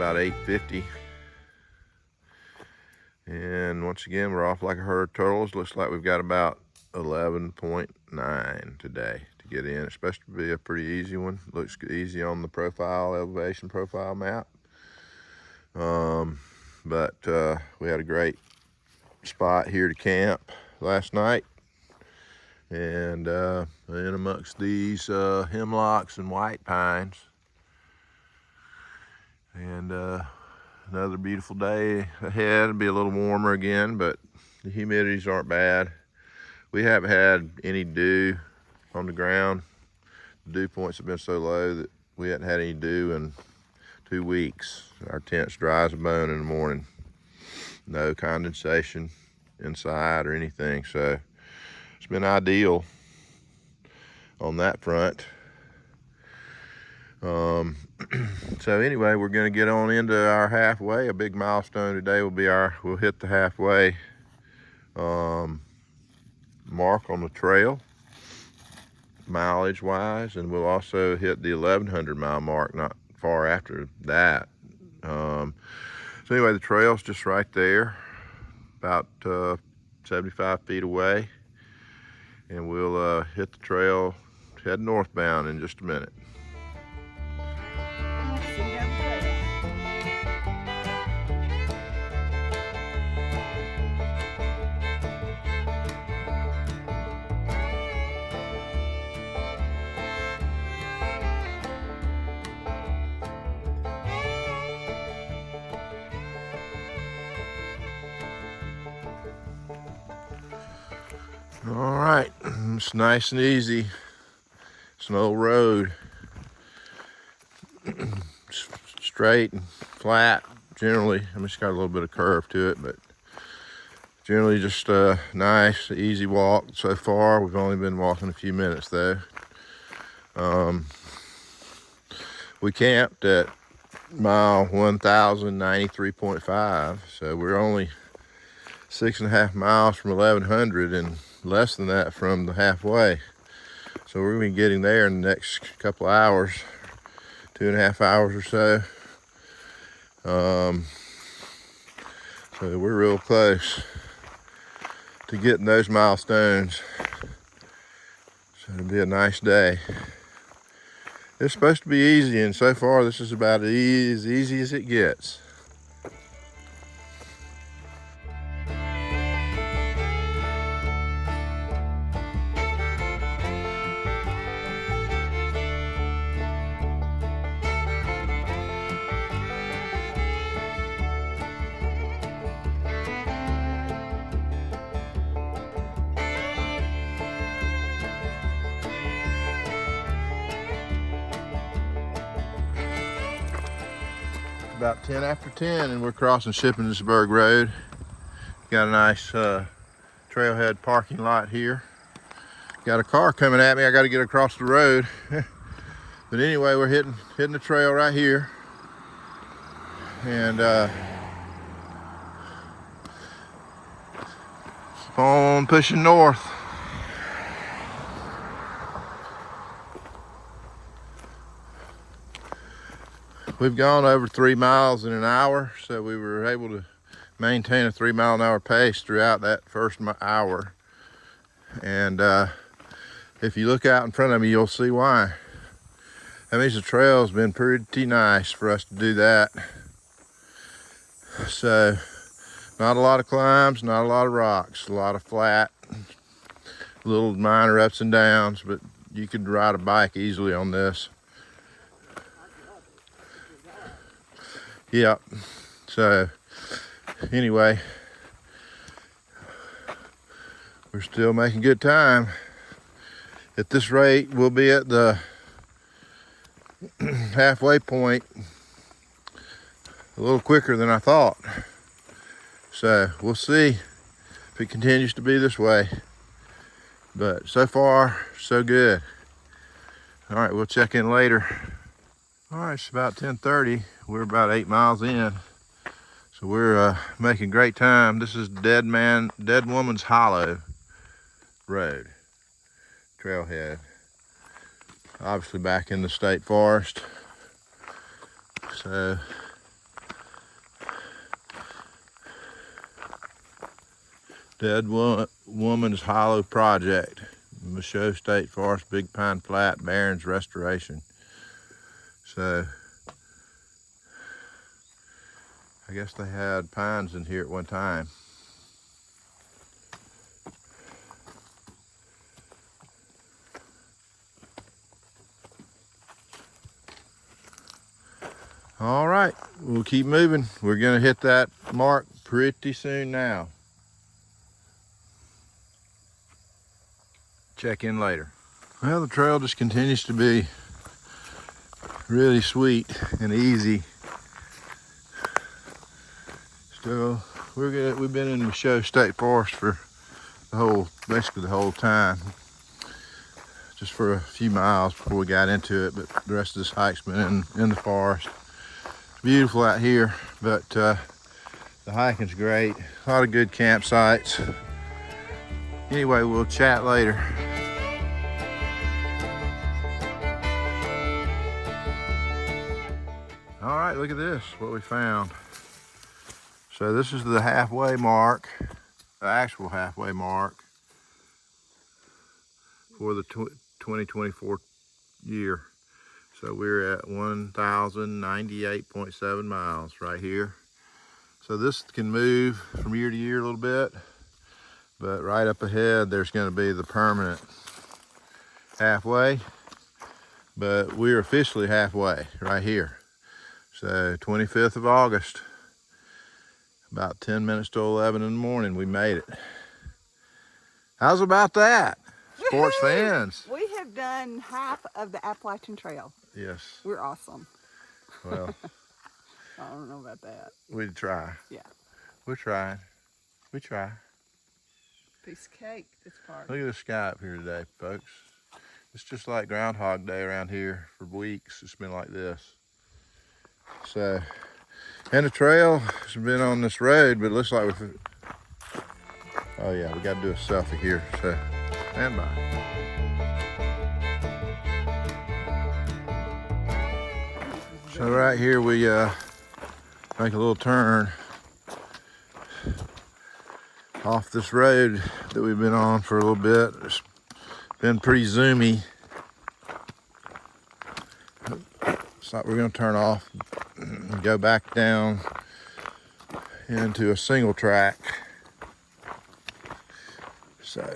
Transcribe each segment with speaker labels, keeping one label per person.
Speaker 1: about 8:50. And once again, we're off like a herd of turtles. Looks like we've got about 11.9 today to get in. It's supposed to be a pretty easy one. Looks easy on the profile, elevation profile map. But we had a great spot here to camp last night. And in amongst these hemlocks and white pines. And another beautiful day ahead. It'll be a little warmer again, but the humidities aren't bad. We haven't had any dew on the ground. The dew points have been so low that we hadn't had any dew in 2 weeks. Our tent's dry as a bone in the morning. No condensation inside or anything, so it's been ideal on that front. So anyway, we're going to get on into our halfway. A big milestone today will be we'll hit the halfway mark on the trail, mileage wise, and we'll also hit the 1,100 mile mark not far after that. So anyway, the trail's just right there, about 75 feet away, and we'll hit the trail, head northbound in just a minute. All right, it's nice and easy. It's an old road, straight and flat generally. I mean, it's got a little bit of curve to it, but generally just a nice, easy walk so far. We've only been walking a few minutes though. We camped at mile 1,093.5, so we're only 6.5 miles from 1,100 and less than that from the halfway. So we're going to be getting there in the next couple of hours, 2.5 hours or so. So we're real close to getting those milestones. So it'll be a nice day. It's supposed to be easy, and so far this is about as easy as it gets. About 10 after 10 and we're crossing Shippensburg Road. Got a nice trailhead parking lot here. Got a car coming at me. I got to get across the road. But anyway, we're hitting the trail right here. And keep on pushing north. We've gone over 3 miles in an hour, so we were able to maintain a 3 mile an hour pace throughout that first hour. And if you look out in front of me, you'll see why. That means the trail's been pretty nice for us to do that. So not a lot of climbs, not a lot of rocks, a lot of flat, little minor ups and downs, but you could ride a bike easily on this. Yep. So anyway, we're still making good time. At this rate, we'll be at the halfway point a little quicker than I thought. So we'll see if it continues to be this way. But so far, so good. All right, we'll check in later. All right, it's about 10:30. We're about 8 miles in. So we're making great time. This is Dead Woman's Hollow Road, trailhead. Obviously back in the state forest. So Woman's Hollow Project, Michoud State Forest, Big Pine Flat, Barrens Restoration. So I guess they had pines in here at one time. All right, we'll keep moving. We're gonna hit that mark pretty soon now. Check in later. Well, the trail just continues to be really sweet and easy. Still, we've been in Michoud State Forest for basically the whole time. Just for a few miles before we got into it, but the rest of this hike's been in the forest. It's beautiful out here, but the hiking's great. A lot of good campsites. Anyway, we'll chat later. All right, look at this, what we found. So this is the halfway mark, the actual halfway mark for the 2024 year. So we're at 1,098.7 miles right here. So this can move from year to year a little bit, but right up ahead there's going to be the permanent halfway, but we're officially halfway right here. So 25th of August, about 10 minutes to 11 in the morning, we made it. How's about that? Sports fans.
Speaker 2: We have done half of the Appalachian Trail.
Speaker 1: Yes.
Speaker 2: We're awesome.
Speaker 1: Well,
Speaker 2: I don't know about that.
Speaker 1: we'd try.
Speaker 2: Yeah.
Speaker 1: We're trying. We try.
Speaker 2: Piece of cake, this part.
Speaker 1: Look at the sky up here today, folks. It's just like Groundhog Day around here for weeks. It's been like this. So, and the trail has been on this road, but it looks like we've... Oh yeah, we got to do a selfie here, so stand by. So right here we make a little turn off this road that we've been on for a little bit. It's been pretty zoomy. So we're going to turn off and go back down into a single track. So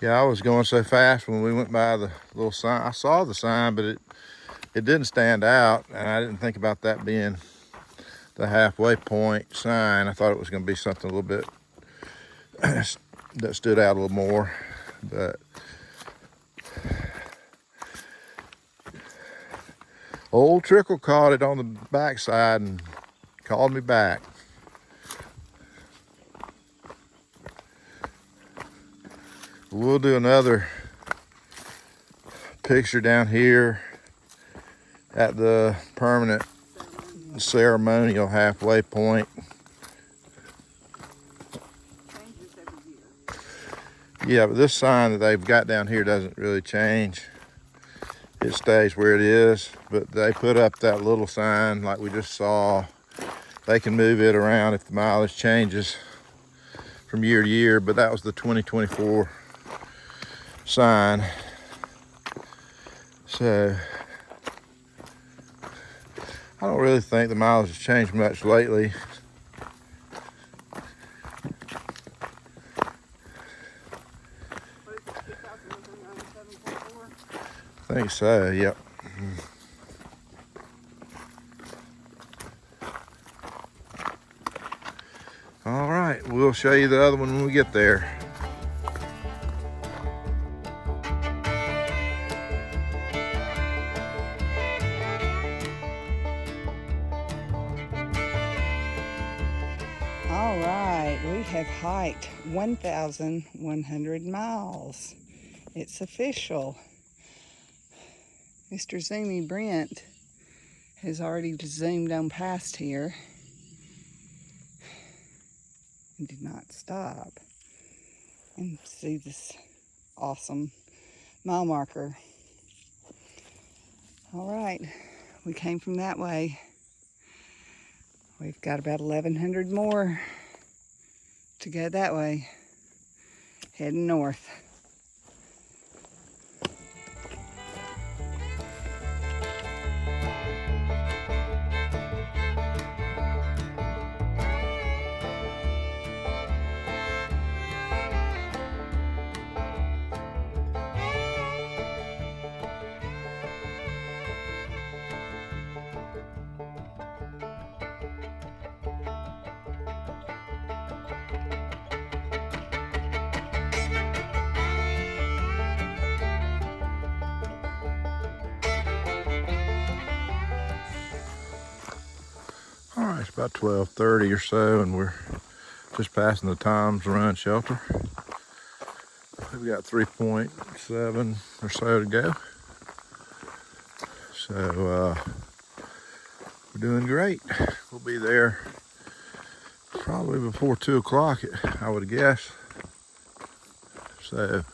Speaker 1: yeah, I was going so fast when we went by the little sign. I saw the sign, but it didn't stand out, and I didn't think about that being the halfway point sign. I thought it was going to be something a little bit that stood out a little more, but old Trickle caught it on the backside and called me back. We'll do another picture down here at the permanent ceremonial halfway point.
Speaker 2: Changes every year.
Speaker 1: Yeah, but this sign that they've got down here doesn't really change. It stays where it is, but they put up that little sign like we just saw. They can move it around if the mileage changes from year to year, but that was the 2024 sign. So I don't really think the mileage has changed much lately.
Speaker 2: What is it, 2,197.4?
Speaker 1: I think so, yep. All right, we'll show you the other one when we get there.
Speaker 2: All right, we have hiked 1,100 miles. It's official. Mr. Zoomy Brent has already zoomed on past here and did not stop. And see this awesome mile marker. All right, we came from that way. We've got about 1,100 more to go that way, heading north.
Speaker 1: All right, it's about 12:30 or so, and we're just passing the Tom's Run shelter. We've got 3.7 or so to go. So we're doing great. We'll be there probably before 2 o'clock, I would guess. So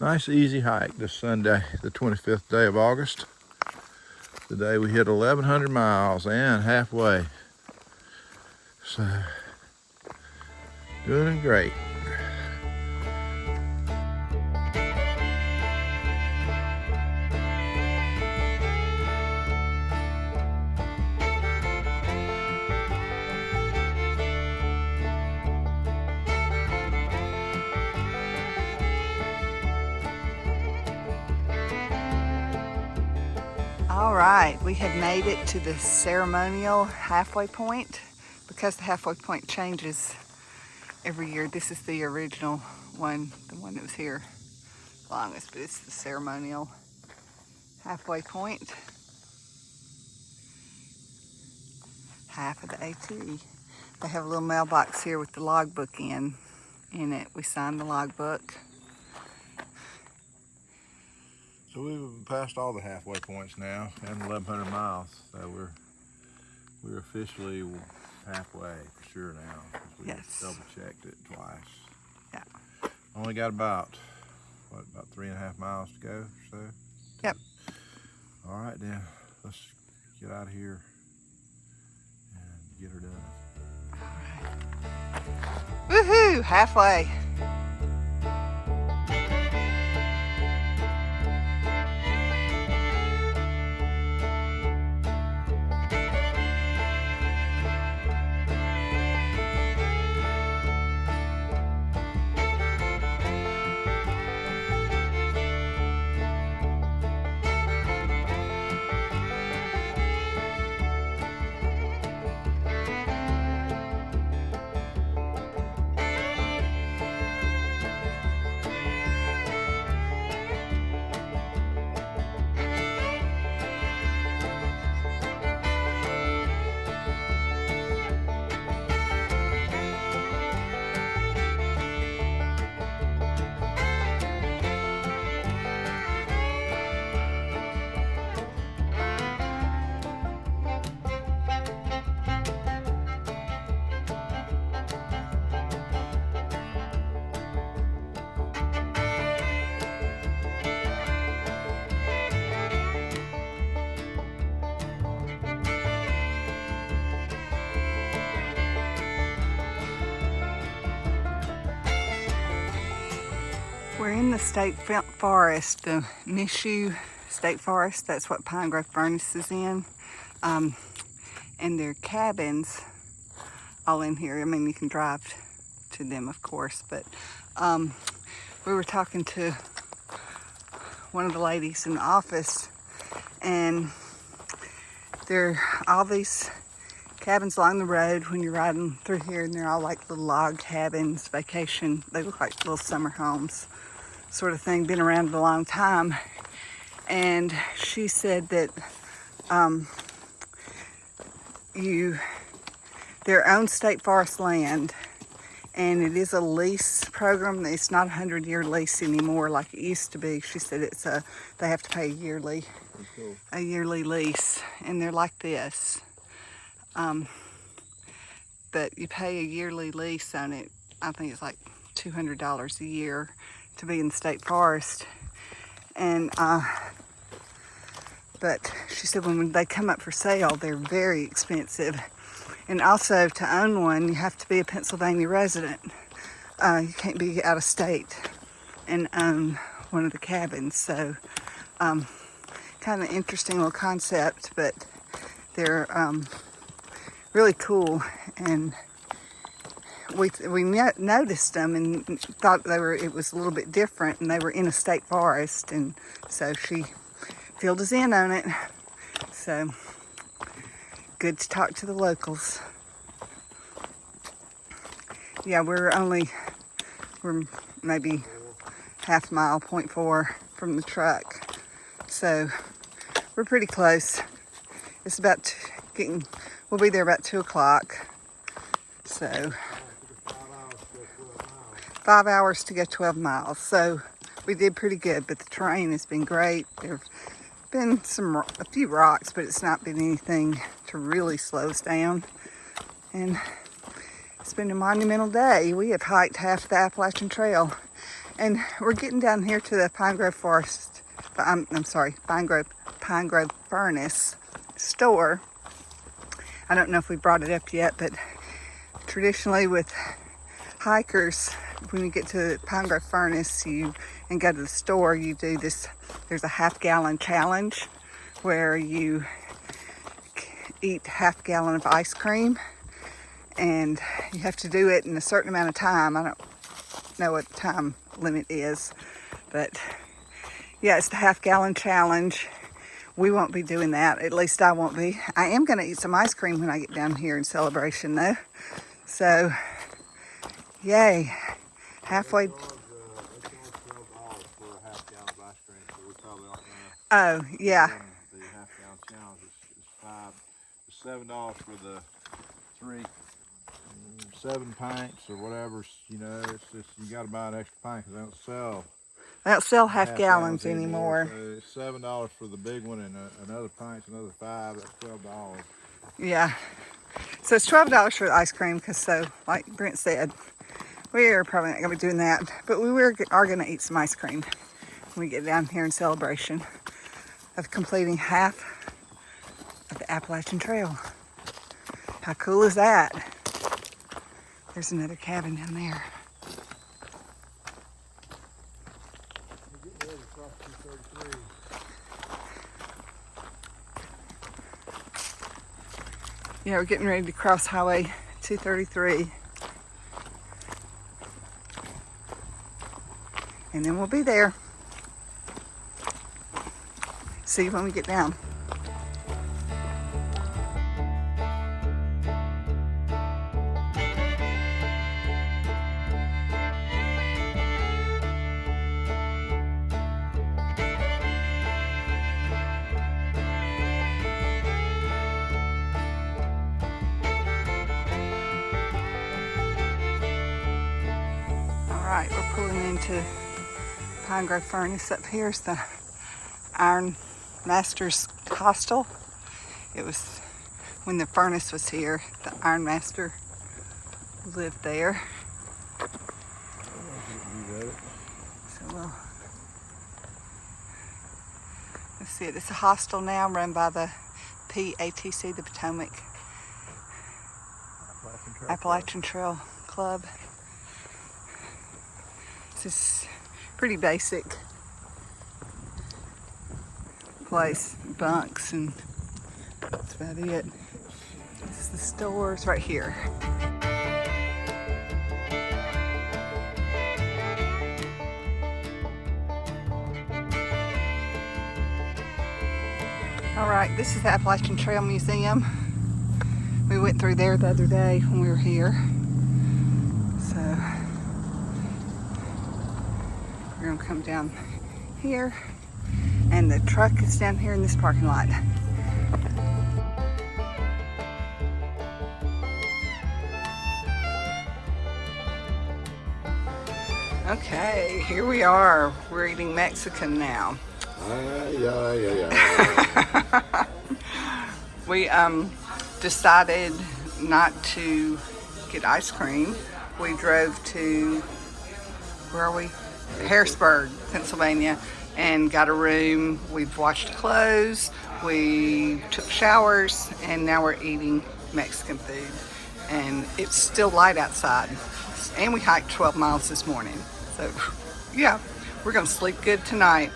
Speaker 1: nice easy hike this Sunday, the 25th day of August. The day we hit 1,100 miles and halfway. So doing great.
Speaker 2: All right, we have made it to the ceremonial halfway point. Because the halfway point changes every year, this is the original one, the one that was here longest, but it's the ceremonial halfway point. Half of the AT. They have a little mailbox here with the logbook in it. We signed the logbook.
Speaker 1: So we've passed all the halfway points now, and 1,100 miles. So we're officially halfway for sure now. We
Speaker 2: Yes.
Speaker 1: double checked it twice.
Speaker 2: Yeah.
Speaker 1: Only got about 3.5 miles to go. So.
Speaker 2: Yep.
Speaker 1: All right then, let's get out of here and get her done.
Speaker 2: All right. Woohoo! Halfway. We're in the state forest, the Nishu State Forest. That's what Pine Grove Furnace is in. And there are cabins all in here. I mean, you can drive to them, of course, but we were talking to one of the ladies in the office, and there are all these cabins along the road when you're riding through here, and they're all like little log cabins, vacation. They look like little summer homes sort of thing, been around a long time. And she said that they're on state forest land, and it is a lease program. It's not a 100-year lease anymore like it used to be. She said they have to pay a yearly lease, and they're like this. But you pay a yearly lease on it. I think it's like $200 a year to be in the state forest. And But she said when they come up for sale, they're very expensive. And also, to own one, you have to be a Pennsylvania resident. You can't be out of state and own one of the cabins. So, kind of interesting little concept, but they're really cool. And we noticed them and thought it was a little bit different, and they were in a state forest, and so she filled us in on it. So good to talk to the locals. Yeah, we're maybe half mile, 0.4 from the truck, so we're pretty close. It's about we'll be there about 2 o'clock. So 5 hours to go 12 miles. So we did pretty good, but the terrain has been great. There have been a few rocks, but it's not been anything to really slow us down. And it's been a monumental day. We have hiked half the Appalachian Trail, and we're getting down here to the Pine Grove Forest. I'm sorry, Pine Grove Furnace store. I don't know if we brought it up yet, but traditionally with hikers, when you get to Pine Grove Furnace and go to the store, you do this. There's a half-gallon challenge where you eat half-gallon of ice cream, and you have to do it in a certain amount of time. I don't know what the time limit is, but yeah, it's the half-gallon challenge. We won't be doing that. At least I won't be. I am going to eat some ice cream when I get down here in celebration, though. So, yay. Halfway. Oh, yeah.
Speaker 1: The half-gallon challenge is $7 for the 7 pints or whatever. You know, it's just you got to buy an extra pint because
Speaker 2: they don't sell half gallons anymore.
Speaker 1: So it's $7 for the big one, and another pint's another $5. That's $12.
Speaker 2: Yeah. So it's $12 for the ice cream because, so like Brent said, we are probably not going to be doing that, but we are going to eat some ice cream when we get down here in celebration of completing half of the Appalachian Trail. How cool is that? There's another cabin down there. Yeah, we're getting ready to cross Highway 233. And then we'll be there. See you when we get down. Alright, we're pulling into Pine Grove Furnace. Up here's the Iron Master's hostel. It was when the furnace was here, the Iron Master lived there. So let's see it. It's a hostel now run by the PATC, the Potomac Appalachian Trail Club. This is pretty basic place, bunks, and that's about it. This is the stores right here. All right, this is the Appalachian Trail Museum. We went through there the other day when we were here. So we're gonna come down here, and the truck is down here in this parking lot. Okay, here we are. We're eating Mexican now. We decided not to get ice cream. We drove to, where are we? Harrisburg, Pennsylvania, and got a room. We've washed clothes, we took showers, and now we're eating Mexican food. And it's still light outside. And we hiked 12 miles this morning. So yeah, we're gonna sleep good tonight